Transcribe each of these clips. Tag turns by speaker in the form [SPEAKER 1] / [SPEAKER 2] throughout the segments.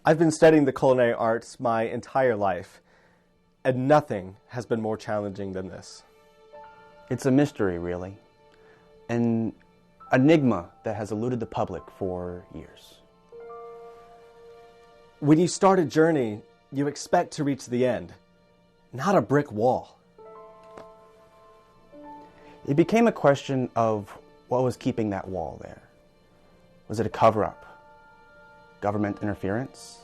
[SPEAKER 1] I've been studying the culinary arts my entire life, and nothing has been more challenging than this.
[SPEAKER 2] It's a mystery, really. An enigma that has eluded the public for years.
[SPEAKER 1] When you start a journey, you expect to reach the end, not a brick wall.
[SPEAKER 2] It became a question of what was keeping that wall there. Was it a cover-up? Government interference?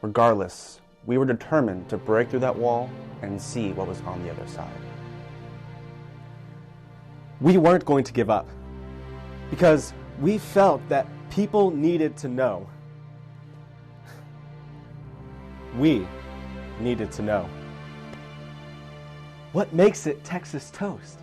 [SPEAKER 2] Regardless, we were determined to break through that wall and see what was on the other side.
[SPEAKER 1] We weren't going to give up because we felt that people needed to know. We needed to know. What makes it Texas toast?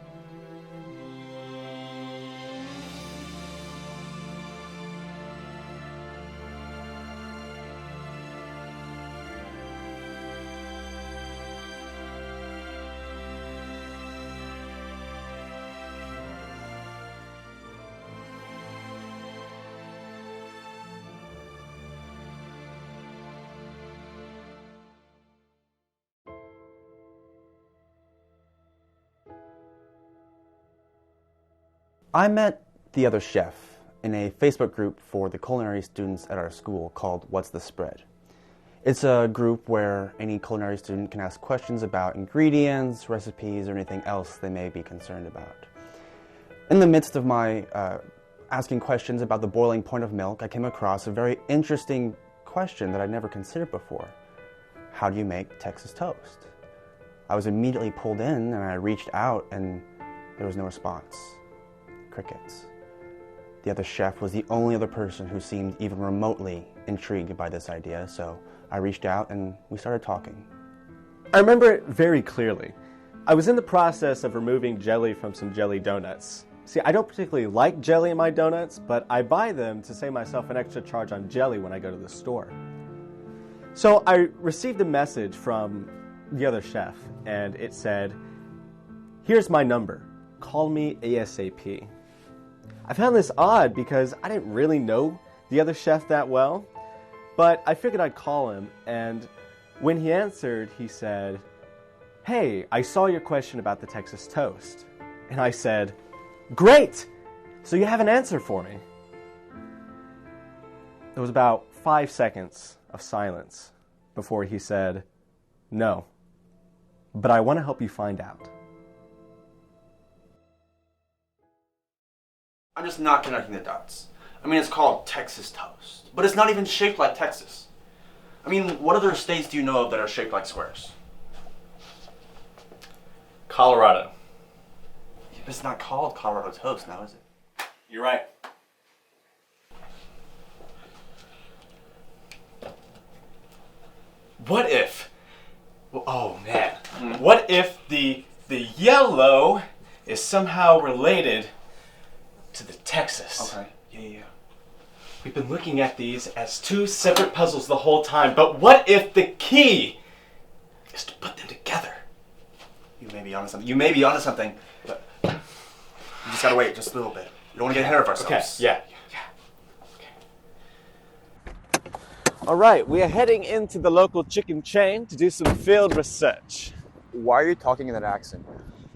[SPEAKER 2] I met the other chef in a Facebook group for the culinary students at our school called What's the Spread. It's a group where any culinary student can ask questions about ingredients, recipes, or anything else they may be concerned about. In the midst of my asking questions about the boiling point of milk, I came across a very interesting question that I'd never considered before. How do you make Texas toast? I was immediately pulled in and I reached out and there was no response. Crickets. The other chef was the only other person who seemed even remotely intrigued by this idea, so I reached out and we started talking.
[SPEAKER 1] I remember it very clearly. I was in the process of removing jelly from some jelly donuts. See, I don't particularly like jelly in my donuts, but I buy them to save myself an extra charge on jelly when I go to the store. So I received a message from the other chef, and it said, "Here's my number. Call me ASAP." I found this odd because I didn't really know the other chef that well, but I figured I'd call him, and when he answered, he said, "Hey, I saw your question about the Texas toast." And I said, "Great! So you have an answer for me." There was about 5 seconds of silence before he said, "No, but I want to help you find out."
[SPEAKER 3] I'm just not connecting the dots. I mean, it's called Texas toast, but it's not even shaped like Texas. I mean, what other states do you know of that are shaped like squares?
[SPEAKER 1] Colorado.
[SPEAKER 3] It's not called Colorado toast now, is it?
[SPEAKER 1] You're right.
[SPEAKER 4] What if, oh man, what if the yellow is somehow related to the Texas?
[SPEAKER 3] Okay. Yeah.
[SPEAKER 4] We've been looking at these as two separate puzzles the whole time, but what if the key is to put them together?
[SPEAKER 3] You may be onto something. But you just gotta wait just a little bit. You don't want to get ahead of ourselves.
[SPEAKER 4] Okay, yeah.
[SPEAKER 1] All right, we are heading into the local chicken chain to do some field research.
[SPEAKER 5] Why are you talking in that accent?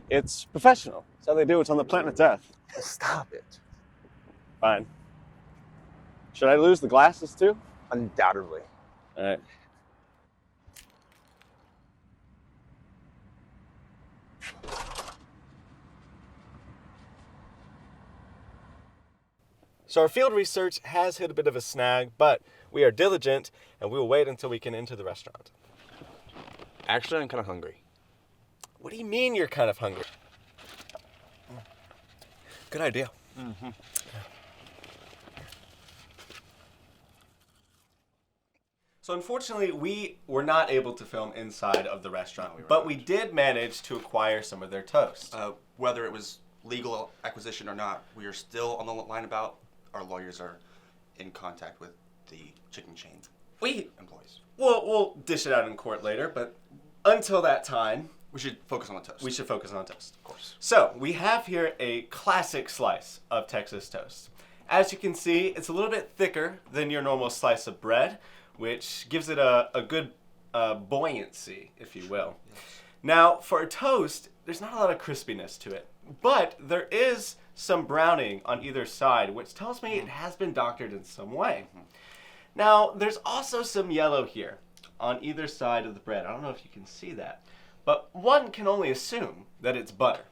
[SPEAKER 1] It's professional. It's how they do it on the planet Earth.
[SPEAKER 5] Stop it.
[SPEAKER 1] Fine. Should I lose the glasses too?
[SPEAKER 5] Undoubtedly.
[SPEAKER 1] All right. So our field research has hit a bit of a snag, but we are diligent and we will wait until we can enter the restaurant.
[SPEAKER 5] Actually, I'm kind of hungry.
[SPEAKER 1] What do you mean you're kind of hungry? Good idea. Mm-hmm. So unfortunately, we were not able to film inside of the restaurant, but we did manage to acquire some of their toast.
[SPEAKER 3] Whether it was legal acquisition or not, we are still on the line about our lawyers are in contact with the chicken chain employees.
[SPEAKER 1] We'll dish it out in court later, but until that time,
[SPEAKER 3] We should focus on the toast.
[SPEAKER 1] we should focus on toast.
[SPEAKER 3] Of course.
[SPEAKER 1] So we have here a classic slice of Texas toast.
[SPEAKER 4] As you can see, it's a little bit thicker than your normal slice of bread, which gives it a good buoyancy, if you will.
[SPEAKER 3] Yes.
[SPEAKER 4] Now, for a toast, there's not a lot of crispiness to it, but there is some browning on either side, which tells me it has been doctored in some way. Now, there's also some yellow here on either side of the bread. I don't know if you can see that, but one can only assume that it's butter.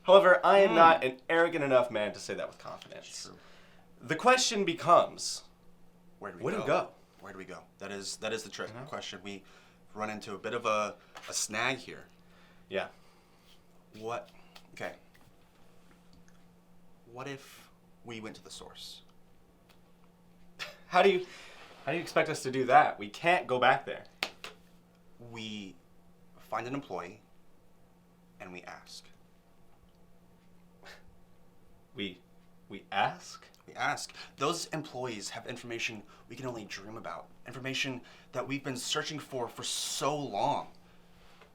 [SPEAKER 4] However, I am not an arrogant enough man to say that with confidence.
[SPEAKER 3] True.
[SPEAKER 4] The question becomes,
[SPEAKER 3] Where do
[SPEAKER 4] where
[SPEAKER 3] we
[SPEAKER 4] do
[SPEAKER 3] go?
[SPEAKER 4] we go?
[SPEAKER 3] Where do we go? That is the trick question. We run into a bit of a snag here.
[SPEAKER 4] Yeah.
[SPEAKER 3] What? Okay. What if we went to the source?
[SPEAKER 4] How do you expect us to do that? We can't go back there.
[SPEAKER 3] We find an employee and we ask.
[SPEAKER 4] We ask?
[SPEAKER 3] We ask. Those employees have information we can only dream about. Information that we've been searching for so long.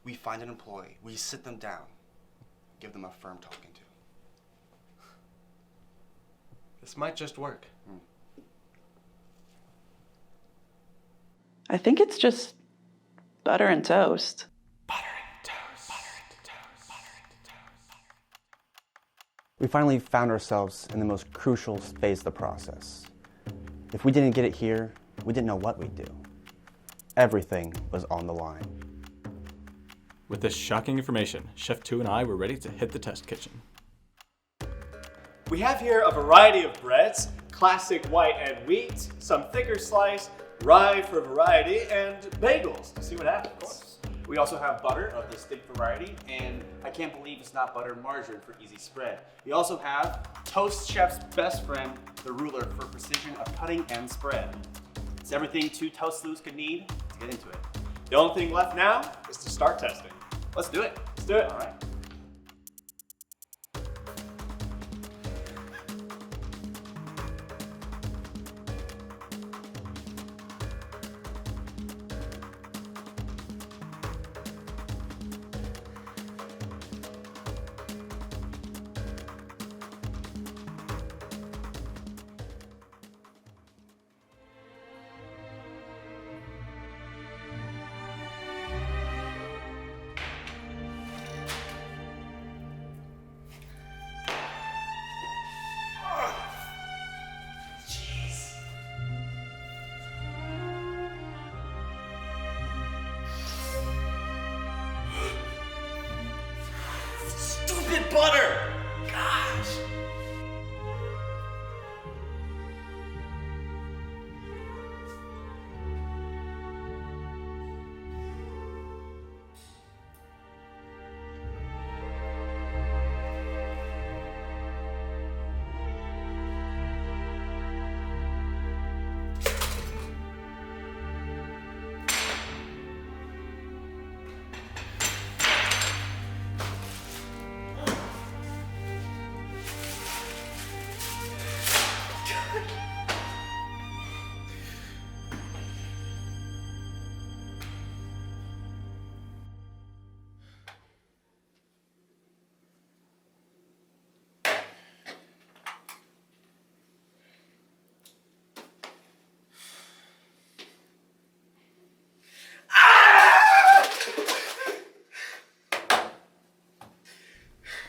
[SPEAKER 3] We find an employee. We sit them down. Give them a firm talking to.
[SPEAKER 4] This might just work.
[SPEAKER 6] I think it's just butter and toast.
[SPEAKER 2] We finally found ourselves in the most crucial phase of the process. If we didn't get it here, we didn't know what we'd do. Everything was on the line.
[SPEAKER 7] With this shocking information, Chef 2 and I were ready to hit the test kitchen.
[SPEAKER 4] We have here a variety of breads, classic white and wheat, some thicker slice, rye for variety, and bagels to see what happens.
[SPEAKER 8] We also have butter of the stick variety, and I can't believe it's not butter and margarine for easy spread. We also have Toast Chef's best friend, the ruler, for precision of cutting and spread. It's everything 2 toast loos could need to get into it.
[SPEAKER 4] The only thing left now is to start testing.
[SPEAKER 8] Let's do it.
[SPEAKER 4] Let's do it.
[SPEAKER 8] All right.
[SPEAKER 4] Stupid butter! Gosh!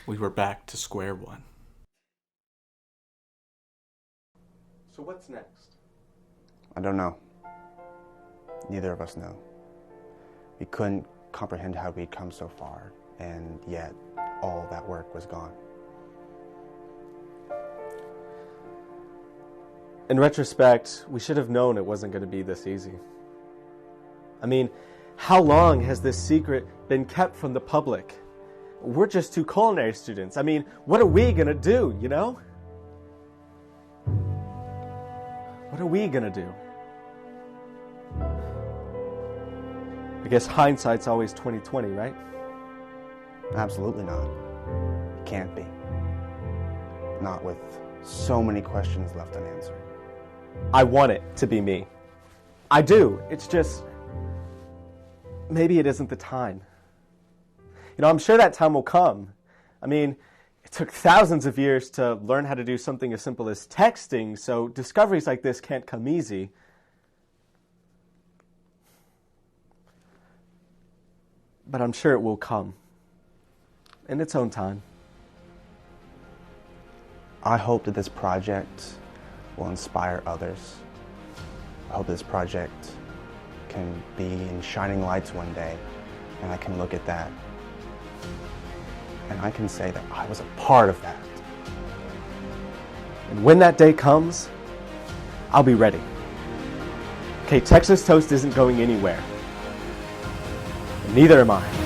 [SPEAKER 7] We were back to square one.
[SPEAKER 1] So what's next?
[SPEAKER 2] I don't know. Neither of us know. We couldn't comprehend how we'd come so far, and yet all that work was gone.
[SPEAKER 1] In retrospect, we should have known it wasn't going to be this easy. I mean, how long has this secret been kept from the public? We're just 2 culinary students. I mean, what are we going to do, you know? What are we going to do? I guess hindsight's always 20/20, right?
[SPEAKER 2] Absolutely not. It can't be. Not with so many questions left unanswered.
[SPEAKER 1] I want it to be me. I do. It's just, maybe it isn't the time. You know, I'm sure that time will come. I mean, It took thousands of years to learn how to do something as simple as texting, so discoveries like this can't come easy. But I'm sure it will come in its own time.
[SPEAKER 2] I hope that this project will inspire others. I hope this project can be in shining lights one day, and I can look at that and I can say that I was a part of that.
[SPEAKER 1] And when that day comes, I'll be ready. Okay, Texas Toast isn't going anywhere. And neither am I.